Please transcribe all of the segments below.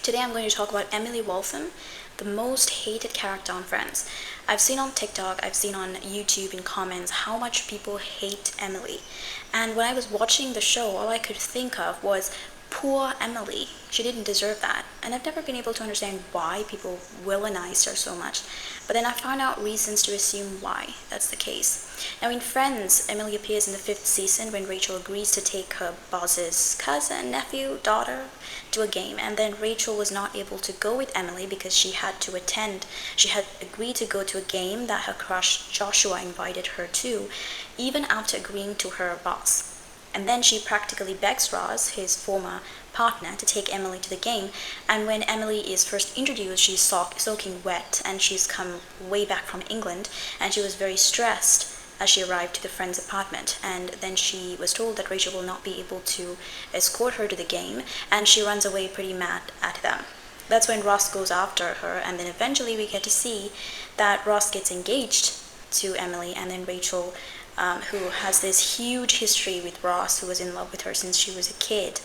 Today I'm going to talk about Emily Waltham, the most hated character on Friends. I've seen on TikTok, I've seen on YouTube in comments how much people hate Emily. And when I was watching the show, all I could think of was, poor Emily. She didn't deserve that. And I've never been able to understand why people villainized her so much. But then I found out reasons to assume why that's the case. Now in Friends, Emily appears in the 5th season when Rachel agrees to take her boss's cousin, nephew, daughter to a game, and then Rachel was not able to go with Emily because she had agreed to go to a game that her crush Joshua invited her to, even after agreeing to her boss. And then she practically begs Ross, his former partner, to take Emily to the game. And when Emily is first introduced, she's soaking wet, and she's come way back from England, and she was very stressed as she arrived to the friend's apartment. And then she was told that Rachel will not be able to escort her to the game, and she runs away pretty mad at them. That's when Ross goes after her, and then eventually we get to see that Ross gets engaged to Emily, and then Rachel, who has this huge history with Ross, who was in love with her since she was a kid,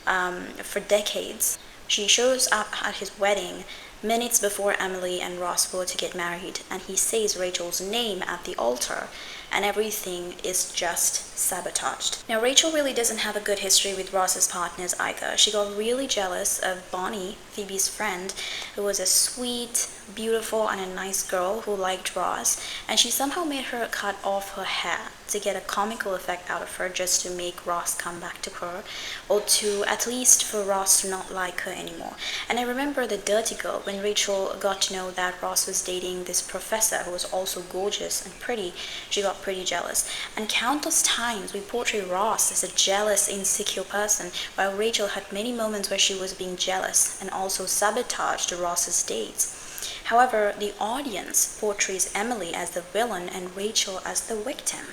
for decades. She shows up at his wedding minutes before Emily and Ross go to get married, and he says Rachel's name at the altar, and everything is just sabotaged. Now, Rachel really doesn't have a good history with Ross's partners either. She got really jealous of Bonnie, Phoebe's friend, who was a sweet, beautiful, and a nice girl who liked Ross, and she somehow made her cut off her hair to get a comical effect out of her, just to make Ross come back to her, or to at least for Ross to not like her anymore. And I remember the Dirty Girl, when Rachel got to know that Ross was dating this professor who was also gorgeous and pretty, she got pretty jealous. And countless times we portray Ross as a jealous, insecure person, while Rachel had many moments where she was being jealous and also sabotaged Ross's dates. However, the audience portrays Emily as the villain and Rachel as the victim.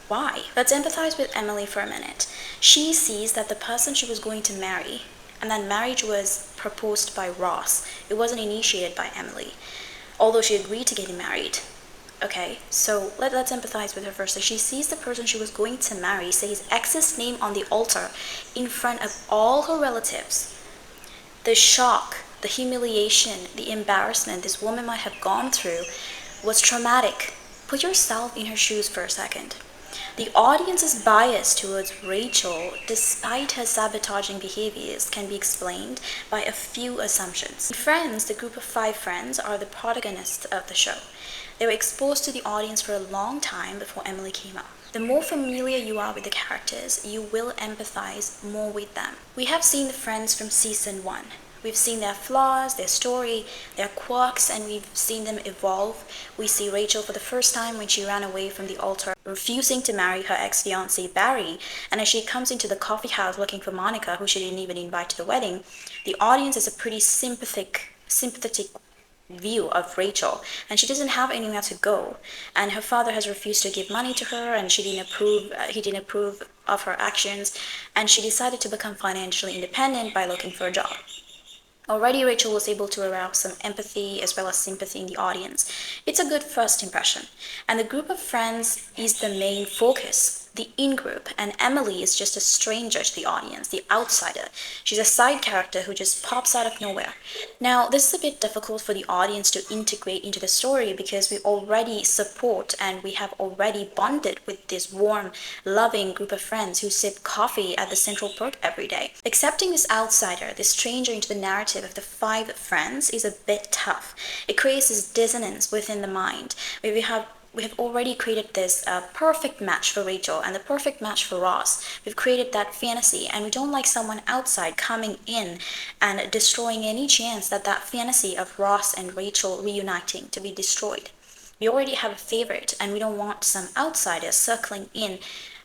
Why? Let's empathize with Emily for a minute. She sees that the person she was going to marry, and that marriage was proposed by Ross. It wasn't initiated by Emily, although she agreed to getting married. Okay, so let's empathize with her first. So she sees the person she was going to marry say his ex's name on the altar in front of all her relatives. The shock, the humiliation, the embarrassment this woman might have gone through was traumatic. Put yourself in her shoes for a second. The audience's bias towards Rachel, despite her sabotaging behaviors, can be explained by a few assumptions. In Friends, the group of 5 friends are the protagonists of the show. They were exposed to the audience for a long time before Emily came up. The more familiar you are with the characters, you will empathize more with them. We have seen the friends from season 1. We've seen their flaws, their story, their quirks, and we've seen them evolve. We see Rachel for the first time when she ran away from the altar, refusing to marry her ex-fiancé Barry, and as she comes into the coffee house looking for Monica, who she didn't even invite to the wedding, the audience is a pretty sympathetic view of Rachel, and she doesn't have anywhere to go, and her father has refused to give money to her, and he didn't approve of her actions, and she decided to become financially independent by looking for a job. Already Rachel was able to arouse some empathy as well as sympathy in the audience. It's a good first impression. And the group of friends is the main focus, the in-group, and Emily is just a stranger to the audience, the outsider. She's a side character who just pops out of nowhere. Now, this is a bit difficult for the audience to integrate into the story because we already support and we have already bonded with this warm, loving group of friends who sip coffee at the Central Perk every day. Accepting this outsider, this stranger into the narrative of the 5 friends is a bit tough. It creates this dissonance within the mind where we have already created this perfect match for Rachel and the perfect match for Ross. We've created that fantasy, and we don't like someone outside coming in and destroying any chance that fantasy of Ross and Rachel reuniting to be destroyed. We already have a favorite, and we don't want some outsider circling in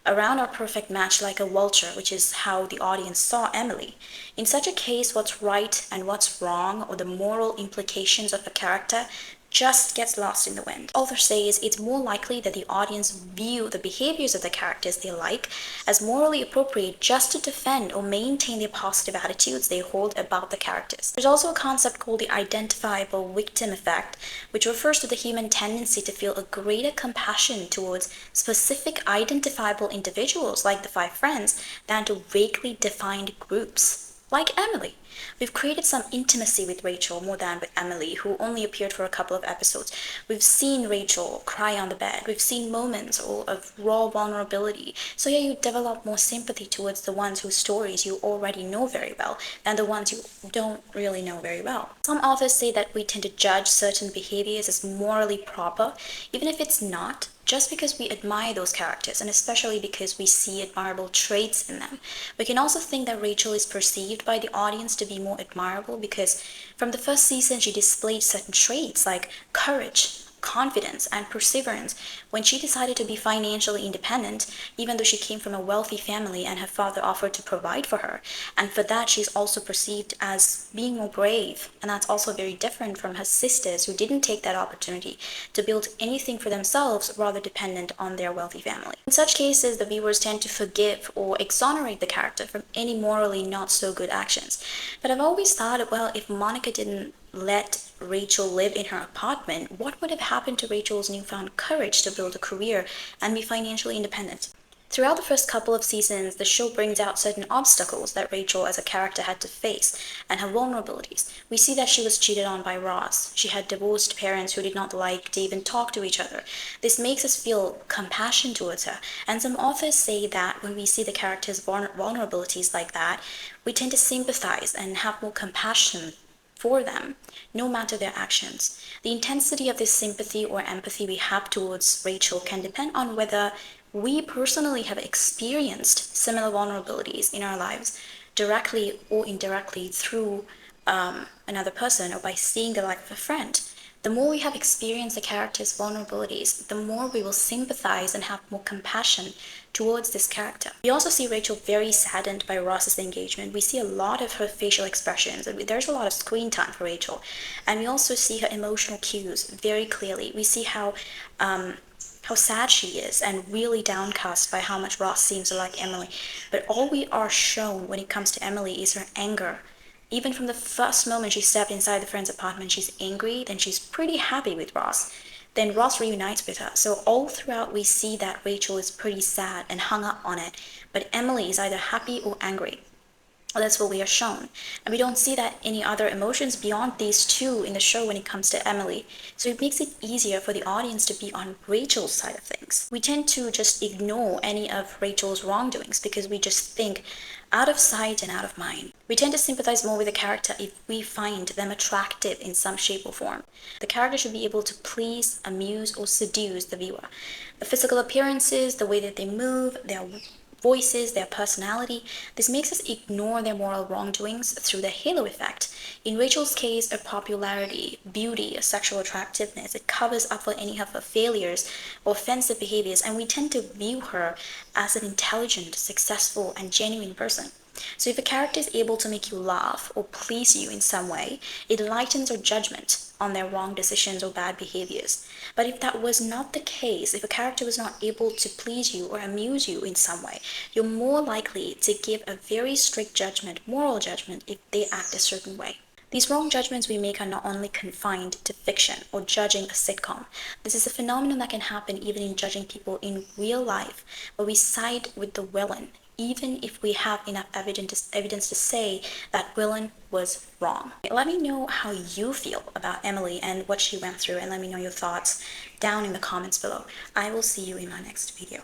around our perfect match like a vulture, which is how the audience saw Emily. In such a case, what's right and what's wrong, or the moral implications of a character, just gets lost in the wind. Author says it's more likely that the audience view the behaviors of the characters they like as morally appropriate just to defend or maintain the positive attitudes they hold about the characters. There's also a concept called the identifiable victim effect, which refers to the human tendency to feel a greater compassion towards specific identifiable individuals like the 5 friends than to vaguely defined groups like Emily. We've created some intimacy with Rachel more than with Emily, who only appeared for a couple of episodes. We've seen Rachel cry on the bed. We've seen moments of raw vulnerability. So yeah, you develop more sympathy towards the ones whose stories you already know very well than the ones you don't really know very well. Some authors say that we tend to judge certain behaviors as morally proper, even if it's not, just because we admire those characters, and especially because we see admirable traits in them. We can also think that Rachel is perceived by the audience to be more admirable because from the first season she displayed certain traits like courage, confidence, and perseverance when she decided to be financially independent, even though she came from a wealthy family and her father offered to provide for her. And for that, she's also perceived as being more brave. And that's also very different from her sisters who didn't take that opportunity to build anything for themselves, rather dependent on their wealthy family. In such cases, the viewers tend to forgive or exonerate the character from any morally not so good actions. But I've always thought, well, if Monica didn't let Rachel live in her apartment, what would have happened to Rachel's newfound courage to build a career and be financially independent? Throughout the first couple of seasons, the show brings out certain obstacles that Rachel as a character had to face and her vulnerabilities. We see that she was cheated on by Ross. She had divorced parents who did not like to even talk to each other. This makes us feel compassion towards her. And some authors say that when we see the character's vulnerabilities like that, we tend to sympathize and have more compassion for them, no matter their actions. The intensity of this sympathy or empathy we have towards Rachel can depend on whether we personally have experienced similar vulnerabilities in our lives, directly or indirectly through another person or by seeing the life of a friend. The more we have experienced the character's vulnerabilities, the more we will sympathize and have more compassion towards this character. We also see Rachel very saddened by Ross's engagement. We see a lot of her facial expressions. There's a lot of screen time for Rachel. And we also see her emotional cues very clearly. We see how sad she is and really downcast by how much Ross seems to like Emily. But all we are shown when it comes to Emily is her anger. Even from the first moment she stepped inside the friend's apartment, she's angry, then she's pretty happy with Ross. Then Ross reunites with her. So all throughout we see that Rachel is pretty sad and hung up on it, but Emily is either happy or angry. That's what we are shown. And we don't see that any other emotions beyond these two in the show when it comes to Emily. So it makes it easier for the audience to be on Rachel's side of things. We tend to just ignore any of Rachel's wrongdoings because we just think out of sight and out of mind. We tend to sympathize more with the character if we find them attractive in some shape or form. The character should be able to please, amuse, or seduce the viewer. The physical appearances, the way that they move, their voices, their personality, this makes us ignore their moral wrongdoings through the halo effect. In Rachel's case, her popularity, beauty, sexual attractiveness, it covers up for any of her failures or offensive behaviors, and we tend to view her as an intelligent, successful, and genuine person. So if a character is able to make you laugh or please you in some way, it lightens our judgment on their wrong decisions or bad behaviors. But if that was not the case, if a character was not able to please you or amuse you in some way, you're more likely to give a very strict judgment, moral judgment, if they act a certain way. These wrong judgments we make are not only confined to fiction or judging a sitcom. This is a phenomenon that can happen even in judging people in real life, where we side with the villain, even if we have enough evidence to say that villain was wrong. Let me know how you feel about Emily and what she went through, and let me know your thoughts down in the comments below. I will see you in my next video.